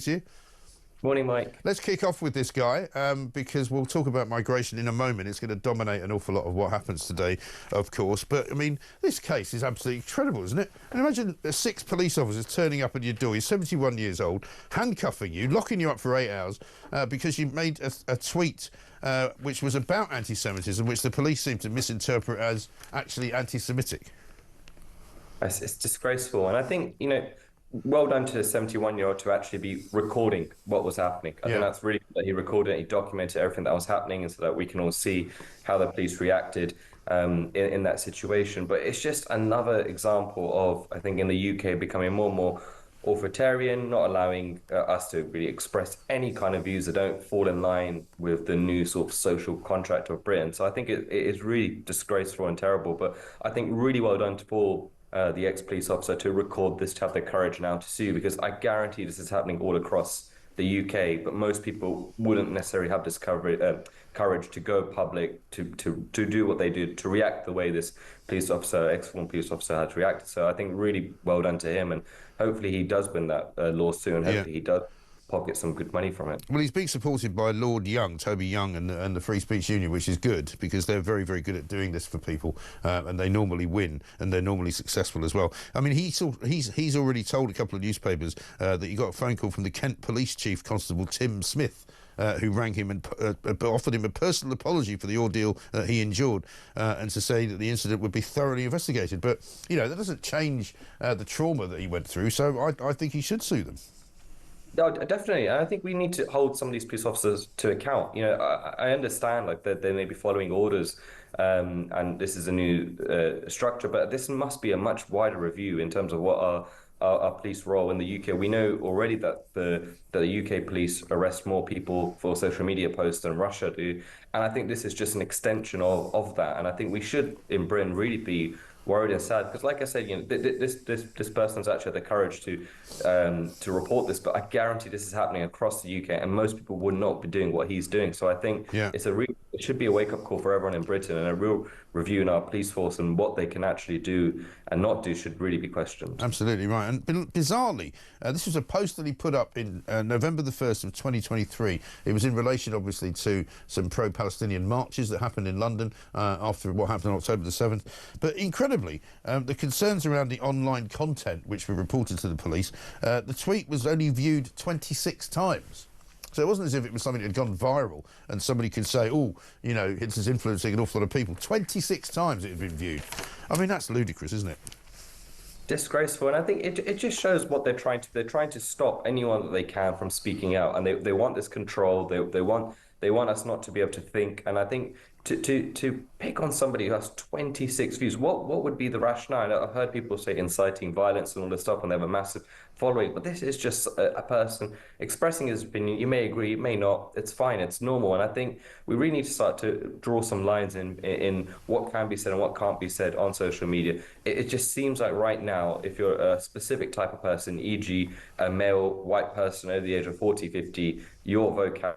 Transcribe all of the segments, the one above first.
To you. Morning, Mike. Let's kick off with this guy because we'll talk about migration in a moment. It's going to dominate an awful lot of what happens today, of course. But, I mean, this case is absolutely incredible, isn't it? And imagine 6 police officers turning up at your door. He's 71 years old, handcuffing you, locking you up for 8 hours because you made a tweet which was about anti-Semitism, which the police seem to misinterpret as actually anti-Semitic. It's disgraceful. And I think, well done to the 71-year-old to actually be recording what was happening. I think that's really good that he recorded it, he documented everything that was happening, and so that we can all see how the police reacted in that situation. But it's just another example of, I think, in the UK becoming more and more authoritarian, not allowing us to really express any kind of views that don't fall in line with the new sort of social contract of Britain. So I think it is really disgraceful and terrible. But I think really well done to Paul, the ex-police officer, to record this, to have the courage now to sue, because I guarantee this is happening all across the UK, but most people wouldn't necessarily have this courage to go public, to do what they did, to react the way this police officer, ex-former police officer, has reacted. So I think really well done to him, and hopefully he does win that lawsuit, and hopefully he does pocket some good money from it. Well, he's being supported by Lord Young, Toby Young, and the Free Speech Union, which is good because they're very, very good at doing this for people, and they normally win, and they're normally successful as well. I mean, he's already told a couple of newspapers that he got a phone call from the Kent Police Chief Constable Tim Smith, who rang him and offered him a personal apology for the ordeal that he endured, and to say that the incident would be thoroughly investigated. But, that doesn't change the trauma that he went through, so I think he should sue them. No, definitely. And I think we need to hold some of these police officers to account. I understand that they may be following orders, and this is a new structure, but this must be a much wider review in terms of what our police role in the UK. We know already that the UK police arrest more people for social media posts than Russia do, and I think this is just an extension of that. And I think we should, in Britain, really be worried and sad, because, like I said, this person's actually had the courage to report this, but I guarantee this is happening across the UK, and most people would not be doing what he's doing. So I think it should be a wake-up call for everyone in Britain, and a real review in our police force and what they can actually do and not do should really be questioned. Absolutely right. And bizarrely, this was a post that he put up in November the 1st of 2023. It was in relation, obviously, to some pro-Palestinian marches that happened in London after what happened on October the 7th. But incredibly, the concerns around the online content, which were reported to the police, the tweet was only viewed 26 times. So it wasn't as if it was something that had gone viral and somebody could say, it's influencing an awful lot of people. 26 times it had been viewed. I mean, that's ludicrous, isn't it? Disgraceful. And I think it just shows what they're trying to. They're trying to stop anyone that they can from speaking out, and they want this control. They want us not to be able to think. And I think to pick on somebody who has 26 views, what would be the rationale? I've heard people say inciting violence and all this stuff, and they have a massive following, but this is just a person expressing his opinion. You may agree, you may not. It's fine, it's normal. And I think we really need to start to draw some lines in what can be said and what can't be said on social media. It just seems like right now, if you're a specific type of person, e.g. a male white person over the age of 40, 50, your vocabulary,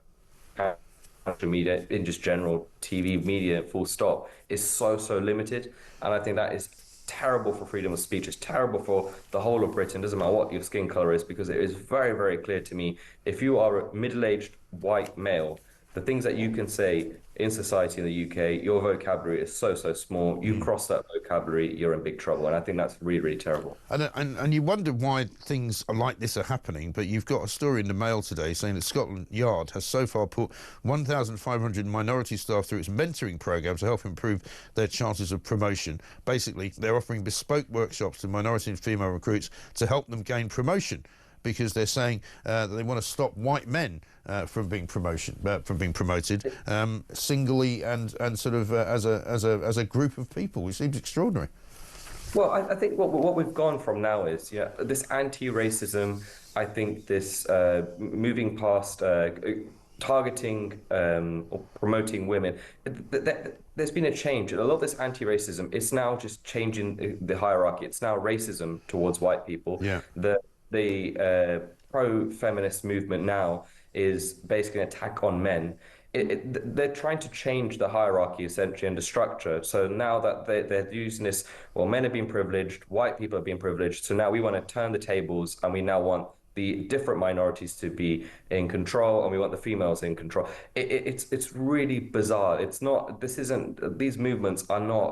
social media, in just general TV media, full stop, is so limited. And I think that is terrible for freedom of speech. It's terrible for the whole of Britain. Doesn't matter what your skin color is, because it is very, very clear to me, if you are a middle-aged white male, the things that you can say in society in the UK, your vocabulary is so small. You cross that vocabulary, you're in big trouble. And I think that's really, really terrible. And you wonder why things like this are happening, but you've got a story in the Mail today saying that Scotland Yard has so far put 1,500 minority staff through its mentoring programme to help improve their chances of promotion. Basically, they're offering bespoke workshops to minority and female recruits to help them gain promotion, because they're saying that they want to stop white men from being promoted singly and sort of as a group of people, which seems extraordinary. Well, I think what we've gone from now is this anti-racism. I think this moving past targeting or promoting women. There's been a change. A lot of this anti-racism, it's now just changing the hierarchy. It's now racism towards white people. Yeah. The pro-feminist movement now is basically an attack on men. They're trying to change the hierarchy, essentially, and the structure. So now that they're using this, well, men are being privileged, white people are being privileged, so now we want to turn the tables, and we now want the different minorities to be in control, and we want the females in control. It's really bizarre. It's not. This isn't. These movements are not.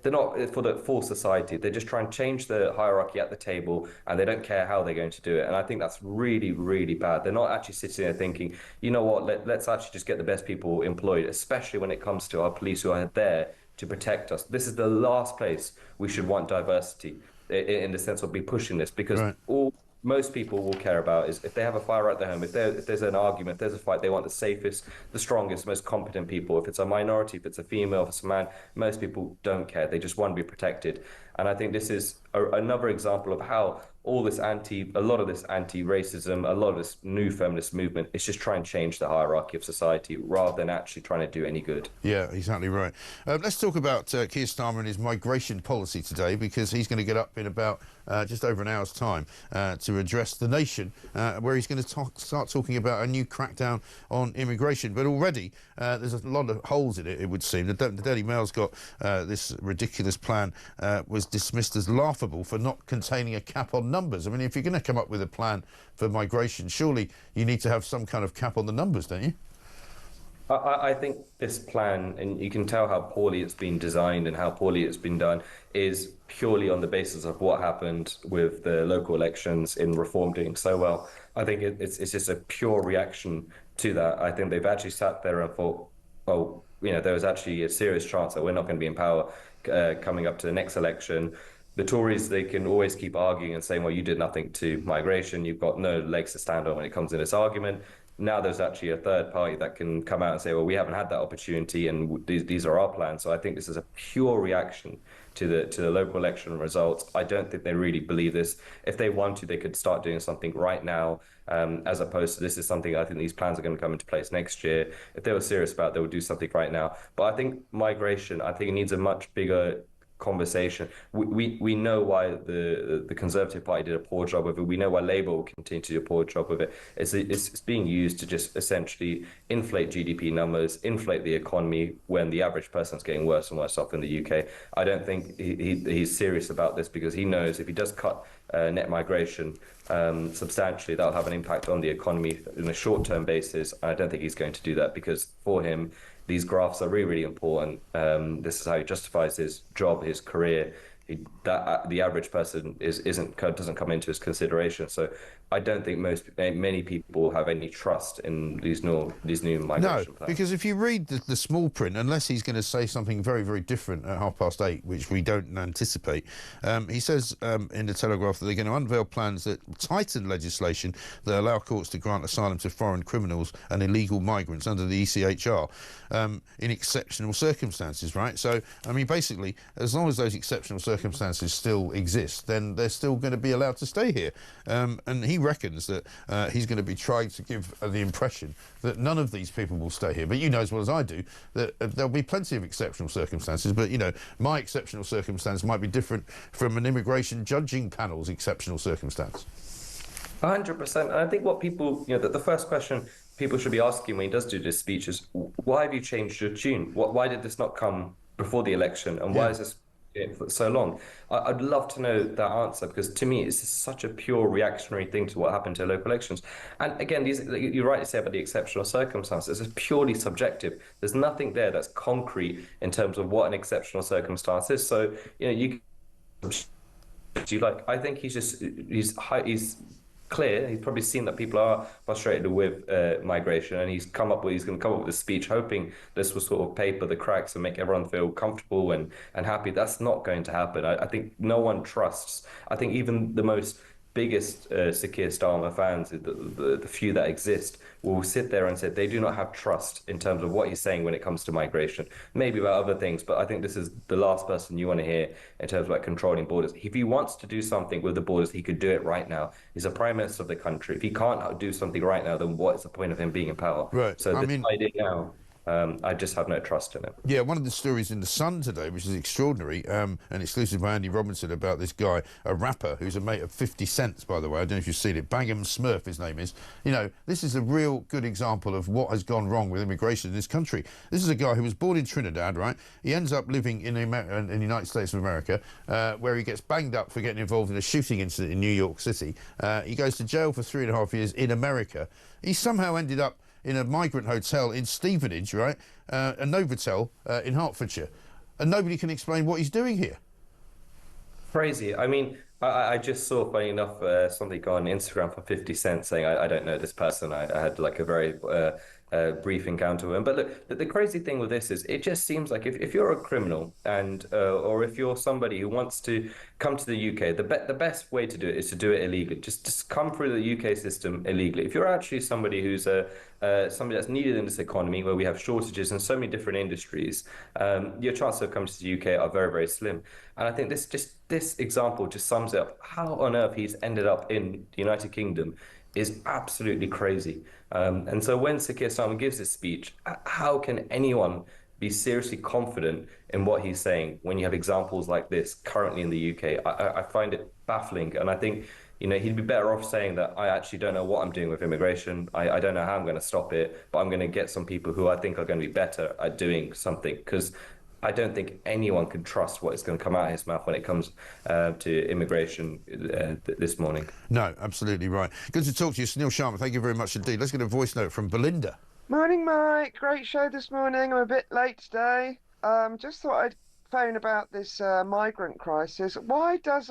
They're not for the full society. They're just trying to change the hierarchy at the table, and they don't care how they're going to do it. And I think that's really, really bad. They're not actually sitting there thinking, you know what? Let's actually just get the best people employed, especially when it comes to our police who are there to protect us. This is the last place we should want diversity in the sense of be pushing this, because Right. all most people will care about is if they have a fire at their home, if there's an argument, if there's a fight, they want the safest, the strongest, most competent people. If it's a minority, if it's a female, if it's a man, most people don't care. They just want to be protected. And I think this is another example of how a lot of this anti-racism, a lot of this new feminist movement is just trying to change the hierarchy of society rather than actually trying to do any good. Yeah, exactly right. Let's talk about Keir Starmer and his migration policy today, because he's going to get up in about just over an hour's time to address the nation, where he's going to start talking about a new crackdown on immigration. But already there's a lot of holes in it, it would seem. The Daily Mail's got this ridiculous plan was dismissed as laughable for not containing a cap on numbers. I mean, if you're going to come up with a plan for migration, surely you need to have some kind of cap on the numbers, don't you? I think this plan, and you can tell how poorly it's been designed and how poorly it's been done, is purely on the basis of what happened with the local elections in Reform doing so well. I think it's just a pure reaction to that. I think they've actually sat there and thought, well, there was actually a serious chance that we're not going to be in power coming up to the next election. The Tories, they can always keep arguing and saying, well, you did nothing to migration. You've got no legs to stand on when it comes to this argument. Now there's actually a third party that can come out and say, well, we haven't had that opportunity and these are our plans. So I think this is a pure reaction to the local election results. I don't think they really believe this. If they want to, they could start doing something right now, as opposed to this is something I think these plans are going to come into place next year. If they were serious about it, they would do something right now. But I think migration, I think it needs a much bigger conversation. We know why the Conservative Party did a poor job with it. We know why Labour will continue to do a poor job with it. It's being used to just essentially inflate GDP numbers, inflate the economy when the average person's getting worse and worse off in the UK. I don't think he's serious about this, because he knows if he does cut net migration substantially, that'll have an impact on the economy in a short-term basis. I don't think he's going to do that, because for him, these graphs are really, really important. This is how he justifies his job, his career. The average person doesn't come into his consideration. So I don't think many people have any trust in these new migration plans. Because if you read the small print, unless he's going to say something very, very different at 8:30, which we don't anticipate, he says in the Telegraph that they're going to unveil plans that tighten legislation that allow courts to grant asylum to foreign criminals and illegal migrants under the ECHR in exceptional circumstances, right? So, I mean, basically, as long as those exceptional circumstances still exist, then they're still going to be allowed to stay here. And he reckons that he's going to be trying to give the impression that none of these people will stay here. But you know as well as I do that there'll be plenty of exceptional circumstances. But, my exceptional circumstance might be different from an immigration judging panel's exceptional circumstance. 100%. And I think what people, the first question people should be asking when he does do this speech is, why have you changed your tune? Why did this not come before the election? And why is this for so long? I'd love to know that answer, because to me, it's just such a pure reactionary thing to what happened to local elections. And again, you're right to say about the exceptional circumstances. It's purely subjective. There's nothing there that's concrete in terms of what an exceptional circumstance is. So, I think he's clear. He's probably seen that people are frustrated with migration, and he's going to come up with a speech hoping this will sort of paper the cracks and make everyone feel comfortable and happy. That's not going to happen. I think no one trusts. I think even the biggest Sir Keir Starmer fans, the few that exist, will sit there and say they do not have trust in terms of what he's saying when it comes to migration. Maybe about other things, but I think this is the last person you want to hear in terms of controlling borders. If he wants to do something with the borders, he could do it right now. He's a prime minister of the country. If he can't do something right now, then what is the point of him being in power? Right. So this idea now. I just have no trust in it. Yeah, one of the stories in The Sun today, which is extraordinary, and exclusive by Andy Robinson, about this guy, a rapper who's a mate of 50 Cent, by the way. I don't know if you've seen it. Bangum Smurf, his name is. You know, this is a real good example of what has gone wrong with immigration in this country. This is a guy who was born in Trinidad, right? He ends up living in the United States of America, where he gets banged up for getting involved in a shooting incident in New York City. He goes to jail for 3.5 years in America. He somehow ended up in a migrant hotel in Stevenage, right? A Novotel in Hertfordshire. And nobody can explain what he's doing here. Crazy. I mean, I just saw, funny enough, something on Instagram from 50 Cent saying, I don't know this person. I had like a very brief encounter with him. But look, the crazy thing with this is it just seems like if you're a criminal and or if you're somebody who wants to come to the UK, the best way to do it is to do it illegally. Just come through the UK system illegally. If you're actually somebody who's somebody that's needed in this economy where we have shortages in so many different industries, your chances of coming to the UK are very, very slim. And I think this example just sums up how on earth he's ended up in the United Kingdom is absolutely crazy. And so when Keir Starmer gives this speech, how can anyone be seriously confident in what he's saying when you have examples like this currently in the UK? I find it baffling, and I think he'd be better off saying that I actually don't know what I'm doing with immigration. I don't know how I'm going to stop it, but I'm going to get some people who I think are going to be better at doing something, because I don't think anyone can trust what is going to come out of his mouth when it comes to immigration this morning. No, absolutely right. Good to talk to you, Sunil Sharma. Thank you very much indeed. Let's get a voice note from Belinda. Morning, Mike. Great show this morning. I'm a bit late today. Just thought I'd phone about this migrant crisis. Why does